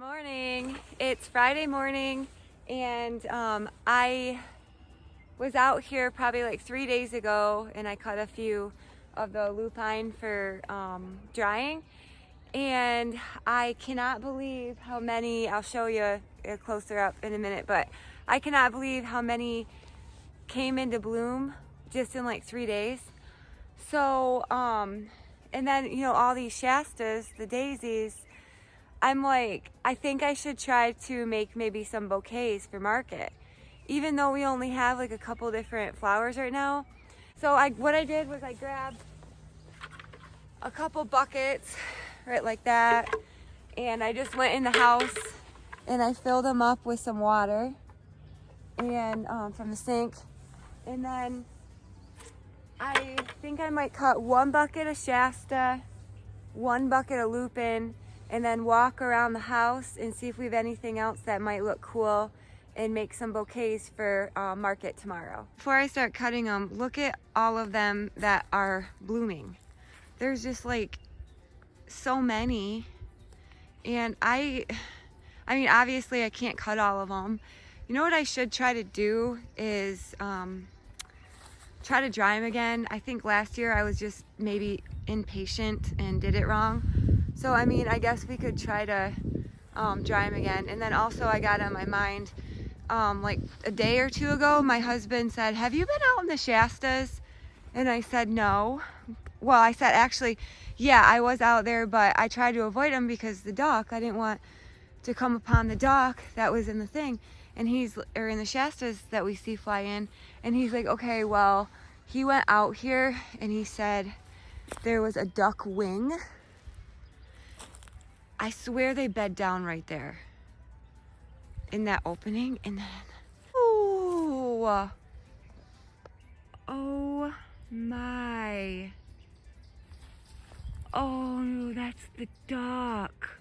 Morning. It's Friday morning, and I was out here probably like 3 days ago, and I cut a few of the lupine for drying, and I cannot believe how many. I'll show you a closer up in a minute, but I cannot believe how many came into bloom just in like 3 days. So and then all these Shastas, the daisies, I'm like, I think I should try to make maybe some bouquets for market, even though we only have like a couple different flowers right now. So what I did was I grabbed a couple buckets, right like that, and I just went in the house and I filled them up with some water and from the sink, and then I think I might cut 1 bucket of Shasta, 1 bucket of lupin, and then walk around the house and see if we have anything else that might look cool and make some bouquets for market tomorrow. Before I start cutting them, look at all of them that are blooming. There's just like so many, and I mean, obviously I can't cut all of them. You know what I should try to do is try to dry them again. I think last year I was just maybe impatient and did it wrong. So I mean, I guess we could try to dry them again. And then also I got on my mind, like a day or two ago, my husband said, "Have you been out in the Shastas?" And I said, "No." Well, I said, actually, yeah, I was out there, but I tried to avoid them because the duck, I didn't want to come upon the duck that was in the thing. And or in the Shastas that we see fly in. And he's like, okay, well, he went out here and he said there was a duck wing. I swear they bed down right there in that opening, and then, oh my, oh no, that's the duck.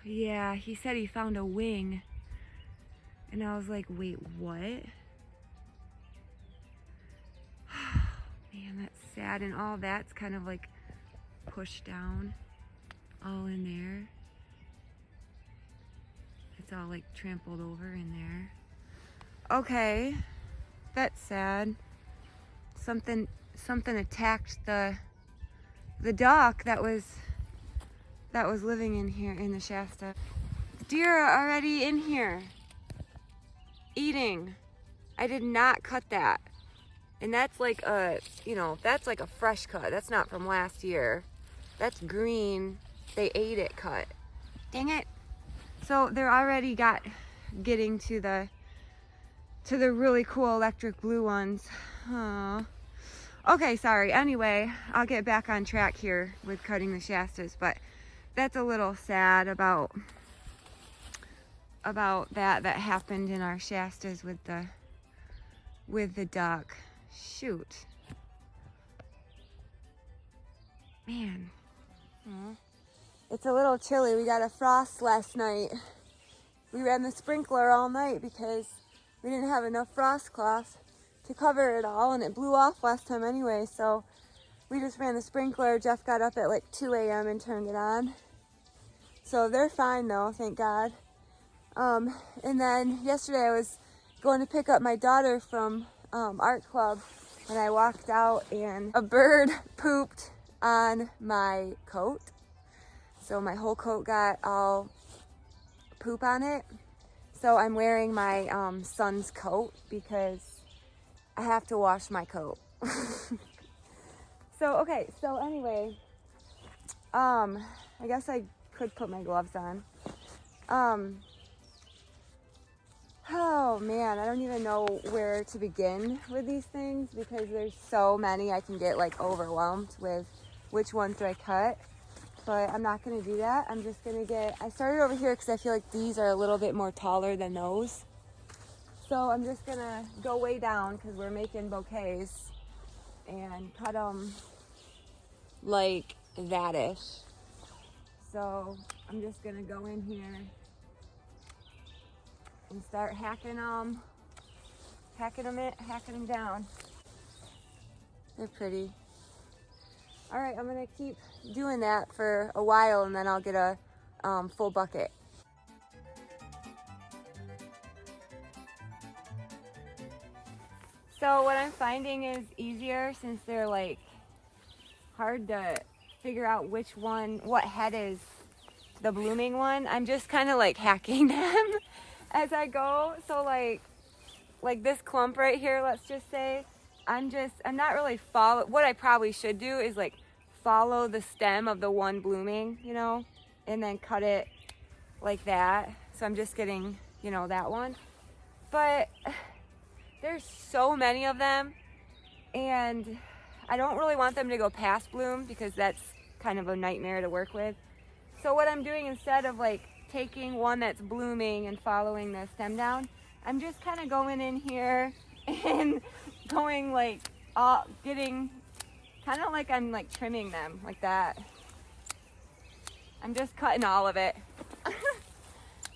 Yeah, he said he found a wing, and I was like, wait, what? Man, that's sad, and all that's kind of like pushed down all in there. It's all like trampled over in there. Okay, that's sad. Something attacked the duck that was living in here in the Shasta. Deer are already in here eating. I did not cut that. And that's like that's like a fresh cut. That's not from last year. That's green. They ate it cut. Dang it. So they're already getting to the really cool electric blue ones. Aww. Okay, sorry. Anyway, I'll get back on track here with cutting the Shastas, but that's a little sad about that happened in our Shastas with the duck. Shoot. Man. Aww. It's a little chilly. We got a frost last night. We ran the sprinkler all night because we didn't have enough frost cloth to cover it all, and it blew off last time anyway, so we just ran the sprinkler. Jeff got up at like 2 a.m. and turned it on. So they're fine though, thank God. And then yesterday I was going to pick up my daughter from art club, and I walked out and a bird pooped on my coat. So my whole coat got all poop on it. So I'm wearing my son's coat because I have to wash my coat. So anyway, I guess I could put my gloves on. Oh man, I don't even know where to begin with these things because there's so many. I can get like overwhelmed with which ones do I cut, but I'm not gonna do that. I'm just gonna I started over here because I feel like these are a little bit more taller than those. So I'm just gonna go way down because we're making bouquets and cut them like that-ish. So I'm just gonna go in here and start hacking them down. They're pretty. All right, I'm gonna keep doing that for a while and then I'll get a full bucket. So what I'm finding is easier since they're like hard to figure out which one, what head is the blooming one. I'm just kind of like hacking them as I go. So like this clump right here, let's just say, I'm not really what I probably should do is like follow the stem of the one blooming, you know, and then cut it like that. So I'm just getting, you know, that one. But there's so many of them and I don't really want them to go past bloom because that's kind of a nightmare to work with. So what I'm doing instead of like taking one that's blooming and following the stem down, I'm just kind of going in here and going like getting kind of like I'm like trimming them like that. I'm just cutting all of it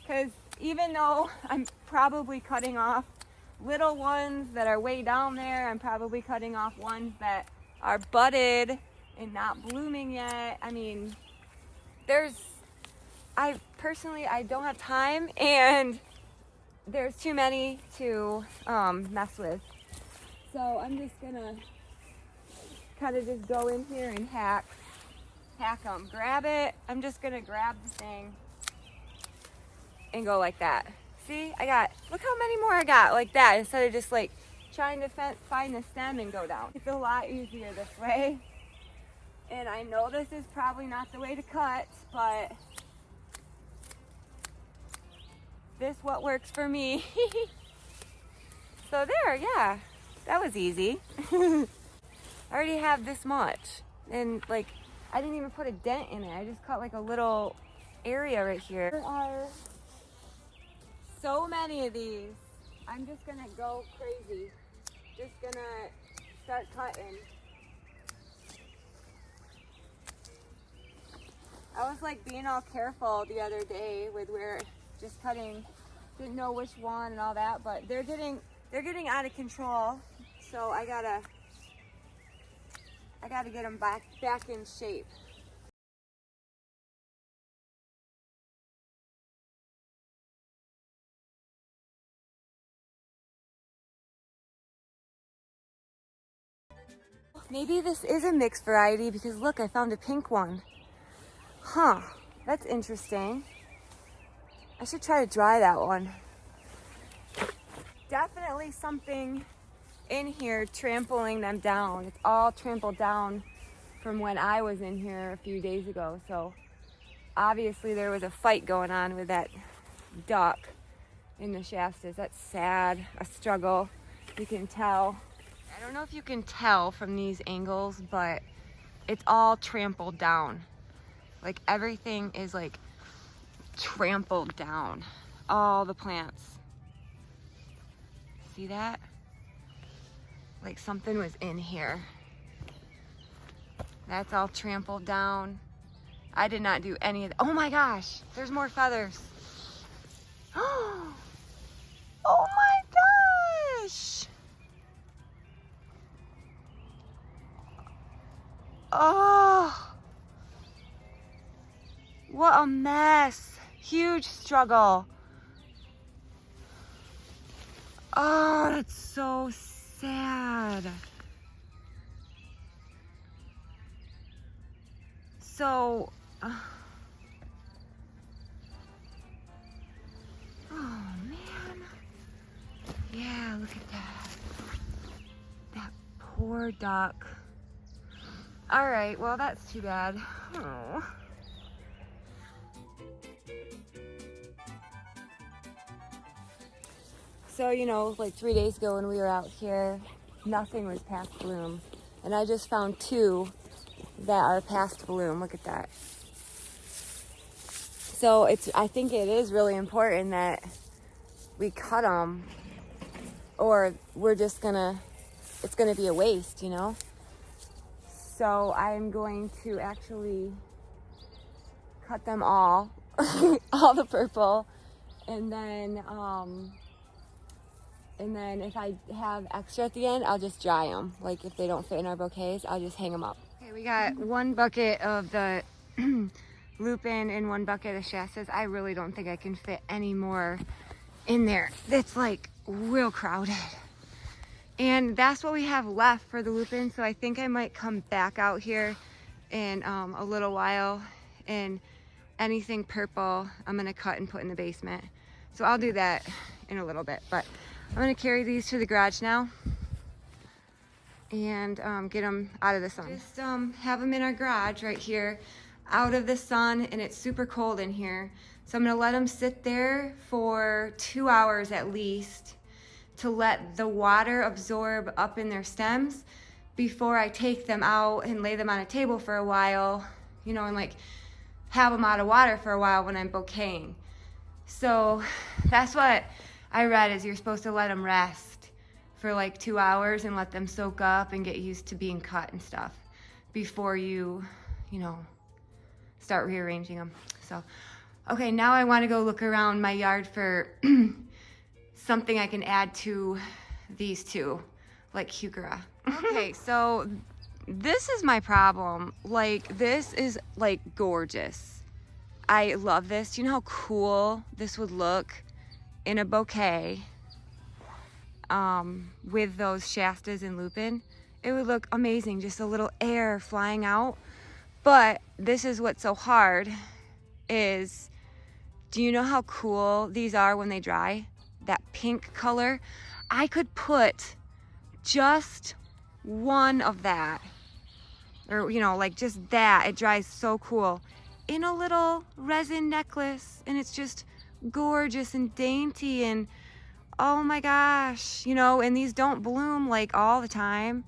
because even though I'm probably cutting off little ones that are way down there, I'm probably cutting off ones that are budded and not blooming yet. I mean, I personally don't have time and there's too many to mess with. So I'm just gonna kind of just go in here and hack them. Grab it. I'm just gonna grab the thing and go like that. See, look how many more I got like that instead of just like trying to find the stem and go down. It's a lot easier this way. And I know this is probably not the way to cut, but this what works for me. So there, yeah, that was easy. I already have this much. And like, I didn't even put a dent in it. I just cut like a little area right here. There are so many of these. I'm just gonna go crazy. Just gonna start cutting. I was like being all careful the other day with where just cutting, didn't know which one and all that, but they're getting out of control. So I gotta get them back in shape. Maybe this is a mixed variety because look, I found a pink one. Huh, that's interesting. I should try to dry that one. Definitely something in here trampling them down. It's all trampled down from when I was in here a few days ago. So obviously there was a fight going on with that duck in the Shastas. That's sad, a struggle. You can tell. I don't know if you can tell from these angles, but it's all trampled down. Like everything is like trampled down. All the plants. See that? Like something was in here. That's all trampled down. I did not do any of that. Oh my gosh, there's more feathers. Oh my gosh. Oh, what a mess. Huge struggle. Oh, that's so sad. So, oh man. Yeah, look at that. That poor duck. All right, well, that's too bad. Oh. So, you know, like 3 days ago when we were out here, nothing was past bloom. And I just found 2 that are past bloom. Look at that. So I think it is really important that we cut them or we're just it's gonna be a waste, you know? So I'm going to actually cut them all, all the purple, and then if I have extra at the end, I'll just dry them. Like if they don't fit in our bouquets, I'll just hang them up. Okay, Okay, we got 1 bucket of the lupin and 1 bucket of shastas. I really don't think I can fit any more in there. It's like real crowded. And that's what we have left for the lupin. So I think I might come back out here in a little while, and anything purple I'm gonna cut and put in the basement. So I'll do that in a little bit, but I'm gonna carry these to the garage now and get them out of the sun. Just have them in our garage right here, out of the sun, and it's super cold in here. So I'm gonna let them sit there for 2 hours at least to let the water absorb up in their stems before I take them out and lay them on a table for a while, you know, and like have them out of water for a while when I'm bouqueting. So that's what I read, is you're supposed to let them rest for like 2 hours and let them soak up and get used to being cut and stuff before you know, start rearranging them. So, okay, now I want to go look around my yard for something I can add to these two, like heuchera. Okay, so this is my problem. Like, this is like gorgeous. I love this. Do you know how cool this would look in a bouquet with those shastas and lupin? It would look amazing, just a little air flying out. But this is what's so hard is, do you know how cool these are when they dry? That pink color. I could put just 1 of that, or you know, like just that, it dries so cool, in a little resin necklace, and it's just gorgeous and dainty, and oh my gosh, you know, and these don't bloom like all the time,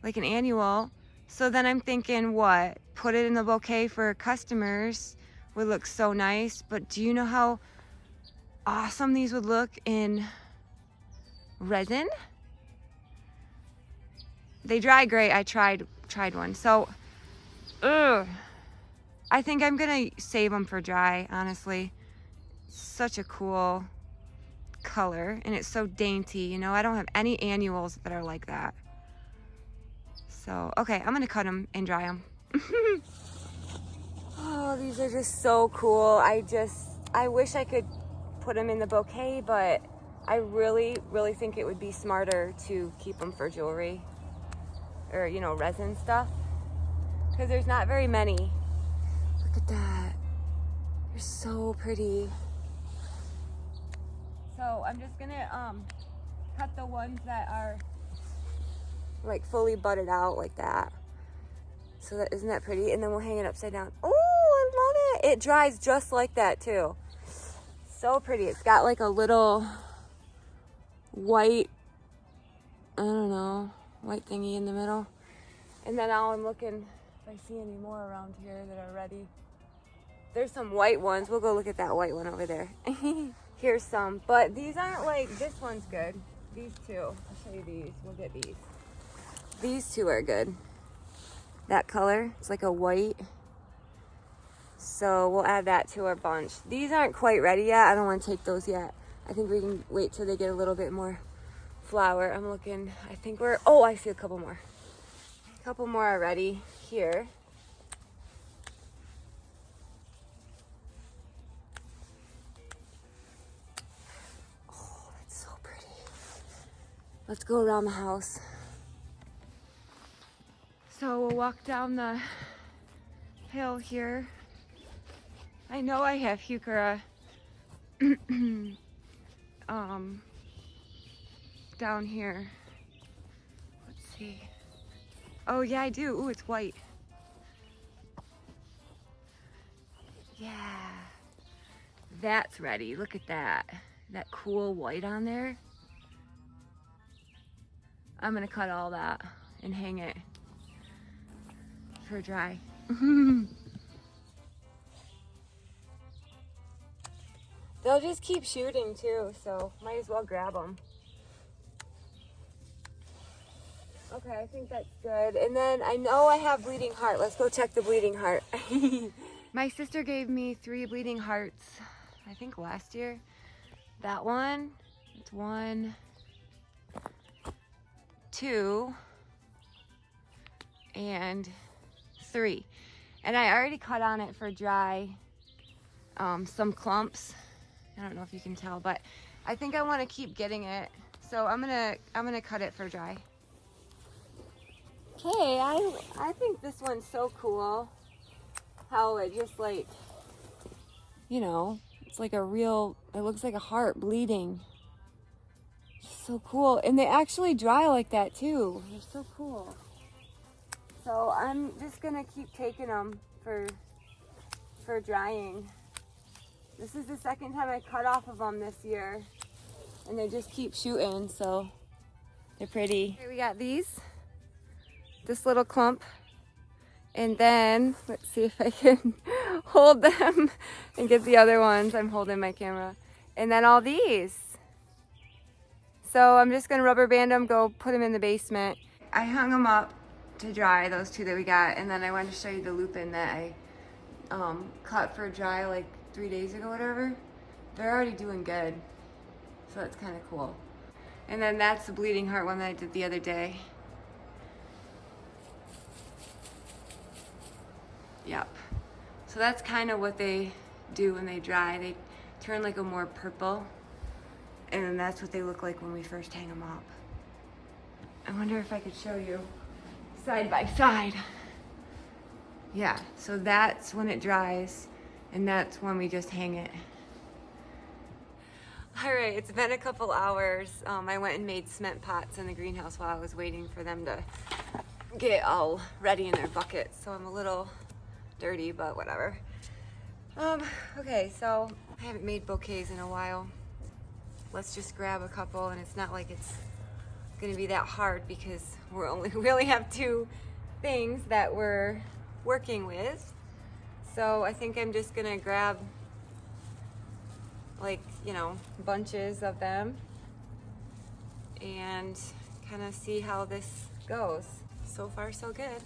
like an annual. So then I'm thinking, what, put it in the bouquet for customers would look so nice. But do you know how awesome these would look in resin? They dry great. I tried one. So I think I'm gonna save them for dry, honestly. Such a cool color, and it's so dainty, you know. I don't have any annuals that are like that. So okay, I'm gonna cut them and dry them. Oh, these are just so cool. I wish I could put them in the bouquet, but I really think it would be smarter to keep them for jewelry, or you know, resin stuff, because there's not very many. Look at that, they're so pretty. So I'm just gonna cut the ones that are like fully budded out like that. So that, isn't that pretty? And then we'll hang it upside down. Oh, I love it. It dries just like that too. So pretty. It's got like a little white, I don't know, white thingy in the middle. And then now I'm looking if I see any more around here that are ready. There's some white ones. We'll go look at that white one over there. Here's some, but these aren't like, this one's good. These two, I'll show you these. We'll get these. These two are good. That color, it's like a white. So we'll add that to our bunch. These aren't quite ready yet. I don't want to take those yet. I think we can wait till they get a little bit more flower. I'm looking, I think we're, oh, I see a couple more. A couple more are ready here. Oh, that's so pretty. Let's go around the house. So we'll walk down the hill here. I know I have heuchera down here. Let's see. Oh yeah, I do. Ooh, it's white. Yeah. That's ready. Look at that. That cool white on there. I'm gonna cut all that and hang it for dry. They'll just keep shooting too, so might as well grab them. Okay, I think that's good. And then I know I have bleeding heart. Let's go check the bleeding heart. My sister gave me 3 bleeding hearts, I think last year. That one, it's 1, 2, and 3. And I already cut on it for dry some clumps. I don't know if you can tell, but I think I want to keep getting it. So I'm gonna cut it for dry. Okay, I think this one's so cool. How it just like, you know, it's like a real, it looks like a heart bleeding. So cool. And they actually dry like that too. They're so cool. So I'm just gonna keep taking them for drying. This is the second time I cut off of them this year, and they just keep shooting, so they're pretty. Okay, we got this little clump, and then let's see if I can hold them and get the other ones. I'm holding my camera. And then all these. So I'm just gonna rubber band them, go put them in the basement. I hung them up to dry, those 2 that we got, and then I wanted to show you the lupin that I cut for dry like 3 days ago, whatever. They're already doing good, so that's kind of cool. And then that's the bleeding heart one that I did the other day. Yep. So that's kind of what they do when they dry. They turn like a more purple, and then that's what they look like when we first hang them up. I wonder if I could show you side by side. Yeah, so that's when it dries, and that's when we just hang it. All right, it's been a couple hours. I went and made cement pots in the greenhouse while I was waiting for them to get all ready in their buckets. So I'm a little dirty, but whatever. Okay, so I haven't made bouquets in a while. Let's just grab a couple, and it's not like it's gonna be that hard because we only have 2 things that we're working with. So I think I'm just gonna grab, like, you know, bunches of them and kind of see how this goes. So far so good.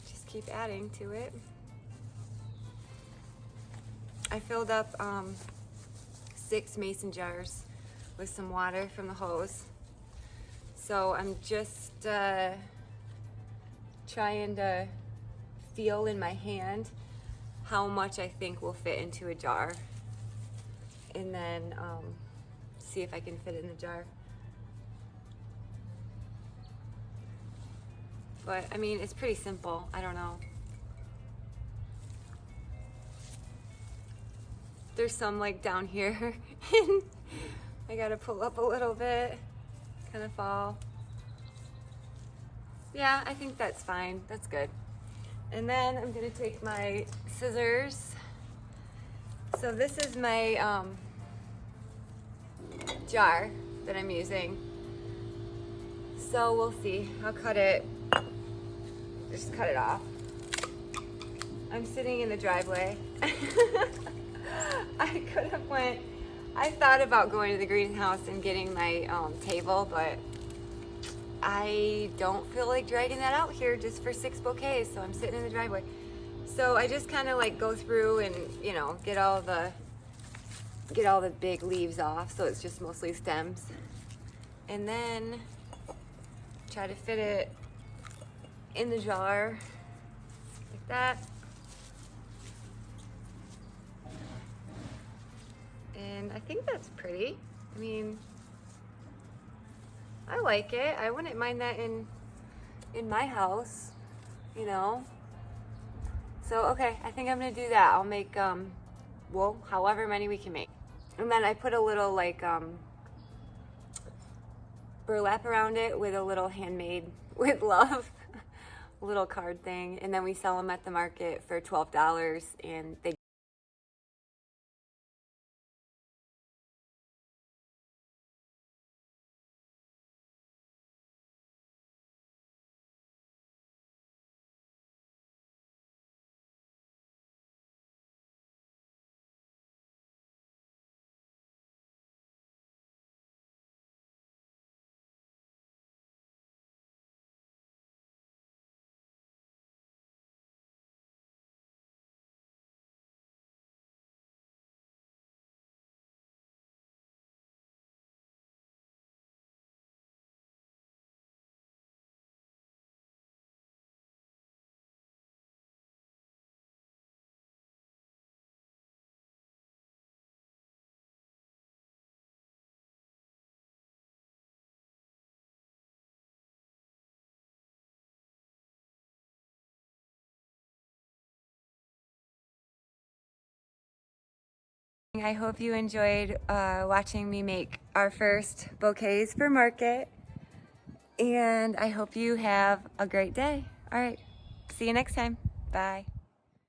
Just keep adding to it. I filled up 6 mason jars with some water from the hose. So I'm just trying to feel in my hand how much I think will fit into a jar, and then see if I can fit it in the jar. But I mean, it's pretty simple. I don't know. There's some like down here and I gotta pull up a little bit, kind of fall. Yeah, I think that's fine. That's good. And then I'm gonna take my scissors. So this is my jar that I'm using. So we'll see. I'll cut it. Just cut it off. I'm sitting in the driveway. I thought about going to the greenhouse and getting my table, but I don't feel like dragging that out here just for 6 bouquets, so I'm sitting in the driveway. So I just kind of like go through and, you know, get all the big leaves off, so it's just mostly stems. And then try to fit it in the jar like that. And I think that's pretty. I mean, I like it. I wouldn't mind that in my house, you know. So okay, I think I'm gonna do that. I'll make well, however many we can make. And then I put a little like burlap around it with a little handmade with love little card thing, and then we sell them at the market for $12, and they I hope you enjoyed watching me make our first bouquets for market, and I hope you have a great day. All right, see you next time. Bye.